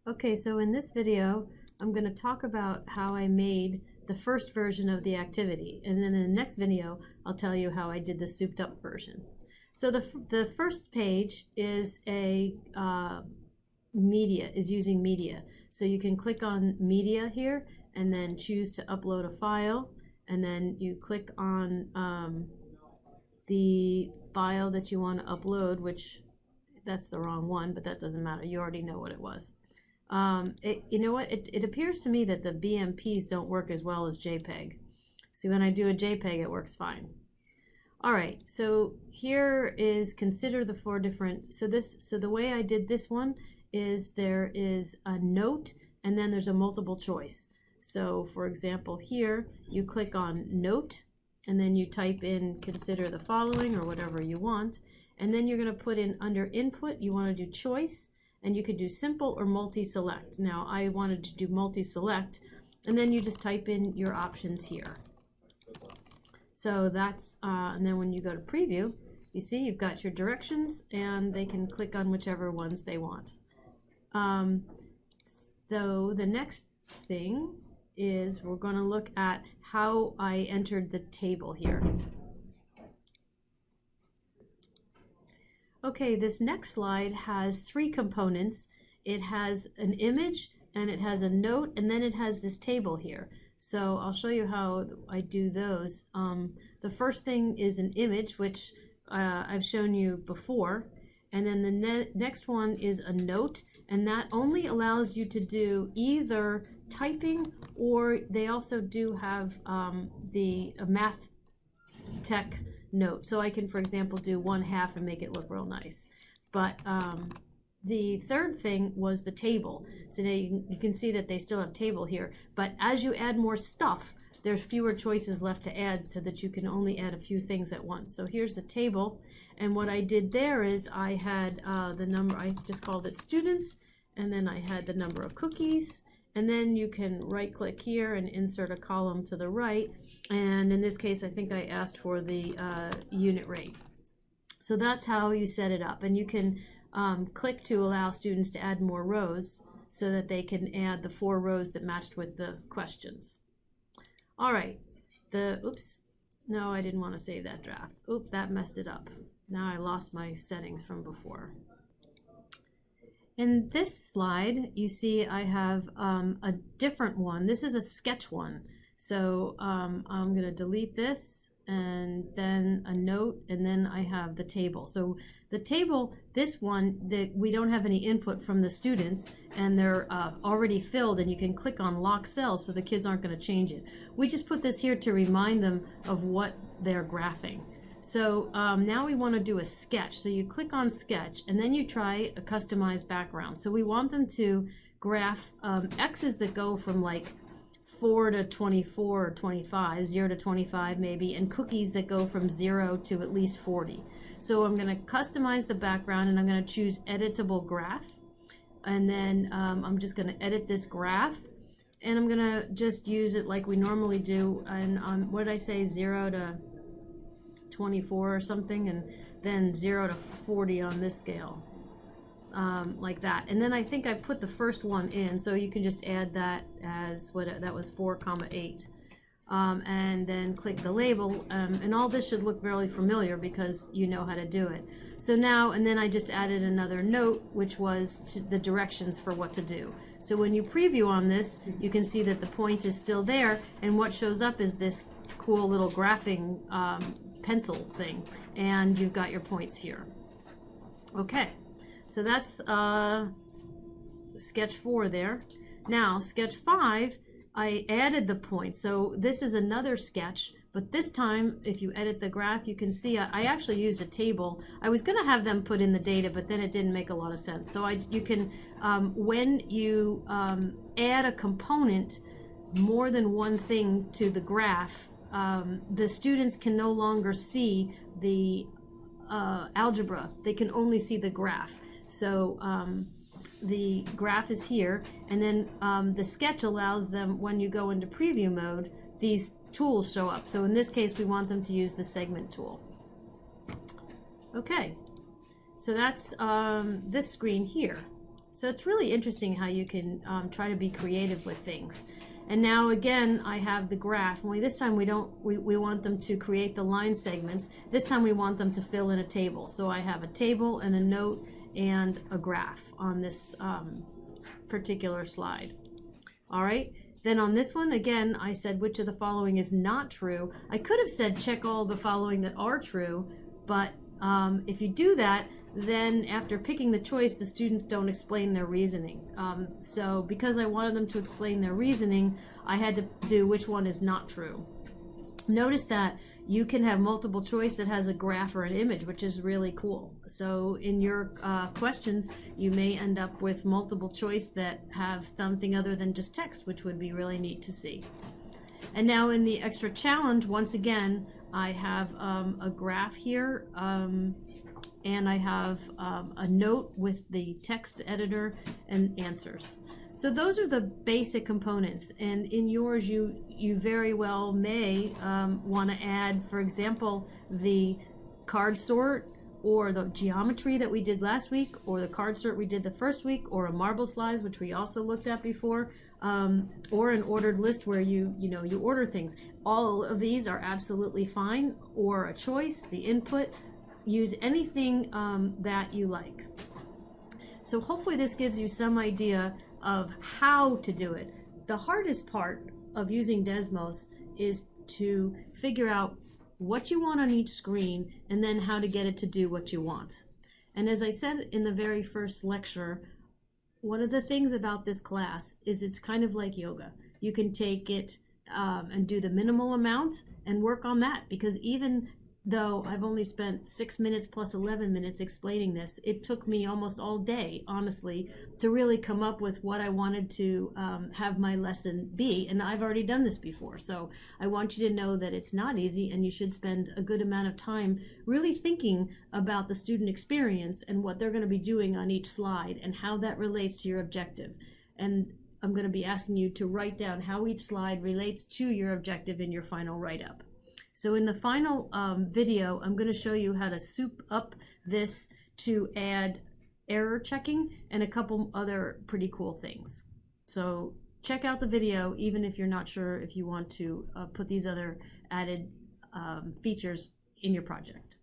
Okay, so in this video, I'm going to talk about how I made the first version of the activity. And then in the next video, I'll tell you how I did the souped up version. So the first page is a using media. So you can click on media here and then choose to upload a file. And then you click on the file that you want to upload, which that's the wrong one, but that doesn't matter. You already know what it was. You know what? It appears to me that the BMPs don't work as well as JPEG. See, when I do a JPEG, it works fine. All right, so here is consider the four different. So the way I did this one is there is a note and then there's a multiple choice. So for example, here you click on note and then you type in consider the following or whatever you want, and then you're going to put in under input you want to do choice. And you could do simple or multi-select. Now I wanted to do multi-select, and then you just type in your options here. So that's, and then when you go to preview, you see you've got your directions, and they can click on whichever ones they want. So the next thing is we're going to look at how I entered the table here. Okay, this next slide has three components. It has an image, and it has a note, and then it has this table here. So I'll show you how I do those. The first thing is an image, which I've shown you before. And then the next one is a note, and that only allows you to do either typing, or they also do have the math tech note. So I can, for example, do 1/2 and make it look real nice. But the third thing was the table. So now you can see that they still have table here. But as you add more stuff, there's fewer choices left to add so that you can only add a few things at once. So here's the table. And what I did there is I had the number, I just called it students, and then I had the number of cookies. And then you can right click here and insert a column to the right. And in this case, I think I asked for the unit rate. So that's how you set it up. And you can click to allow students to add more rows so that they can add the 4 rows that matched with the questions. All right, oops, no, I didn't want to save that draft. Oop, that messed it up. Now I lost my settings from before. In this slide, you see I have a different one. This is a sketch one. So I'm going to delete this, and then a note, and then I have the table. So the table, this one, we don't have any input from the students, and they're already filled, and you can click on lock cells so the kids aren't going to change it. We just put this here to remind them of what they're graphing. So now we want to do a sketch. So you click on sketch, and then you try a customized background. So we want them to graph X's that go from like 4 to 24 or 25, 0 to 25 maybe, and cookies that go from 0 to at least 40. So I'm going to customize the background, and I'm going to choose editable graph. And then I'm just going to edit this graph, and I'm going to just use it like we normally do. And what did I say, 0 to 24 or something, and then 0 to 40 on this scale, like that. And then I think I put the first one in, so you can just add that as that was 4,8, and then click the label, and all this should look really familiar because you know how to do it. So now, and then I just added another note, which was the directions for what to do. So when you preview on this, you can see that the point is still there, and what shows up is this cool little graphing pencil thing, and you've got your points here. Okay, so that's sketch 4 there. Now sketch 5, I added the points. So this is another sketch, but this time if you edit the graph, you can see I actually used a table. I was going to have them put in the data, but then it didn't make a lot of sense. So you can when you add a component, more than one thing to the graph, the students can no longer see the algebra. They can only see the graph. So the graph is here, and then the sketch allows them, when you go into preview mode, these tools show up. So in this case, we want them to use the segment tool. Okay, so that's this screen here. So it's really interesting how you can try to be creative with things. And now again, I have the graph. Only this time we want them to create the line segments. This time we want them to fill in a table. So I have a table and a note and a graph on this particular slide. All right. Then on this one, again, I said which of the following is not true. I could have said check all the following that are true, but if you do that, then after picking the choice, the students don't explain their reasoning. So because I wanted them to explain their reasoning, I had to do which one is not true. Notice that you can have multiple choice that has a graph or an image, which is really cool. So in your questions, you may end up with multiple choice that have something other than just text, which would be really neat to see. And now in the extra challenge, once again, I have a graph here, and I have a note with the text editor and answers. So those are the basic components, and in yours you very well may want to add, for example, the card sort or the geometry that we did last week, or the card sort we did the first week, or a marble slides, which we also looked at before, or an ordered list where you order things. All of these are absolutely fine, or a choice, the input. Use anything that you like. So hopefully this gives you some idea of how to do it. The hardest part of using Desmos is to figure out what you want on each screen and then how to get it to do what you want. And as I said in the very first lecture, one of the things about this class is it's kind of like yoga. You can take it and do the minimal amount and work on that, because even though I've only spent 6 minutes plus 11 minutes explaining this, it took me almost all day, honestly, to really come up with what I wanted to have my lesson be. And I've already done this before, so I want you to know that it's not easy, and you should spend a good amount of time really thinking about the student experience and what they're going to be doing on each slide and how that relates to your objective. And I'm going to be asking you to write down how each slide relates to your objective in your final write-up. So in the final video, I'm going to show you how to soup up this to add error checking and a couple other pretty cool things. So check out the video, even if you're not sure if you want to put these other added features in your project.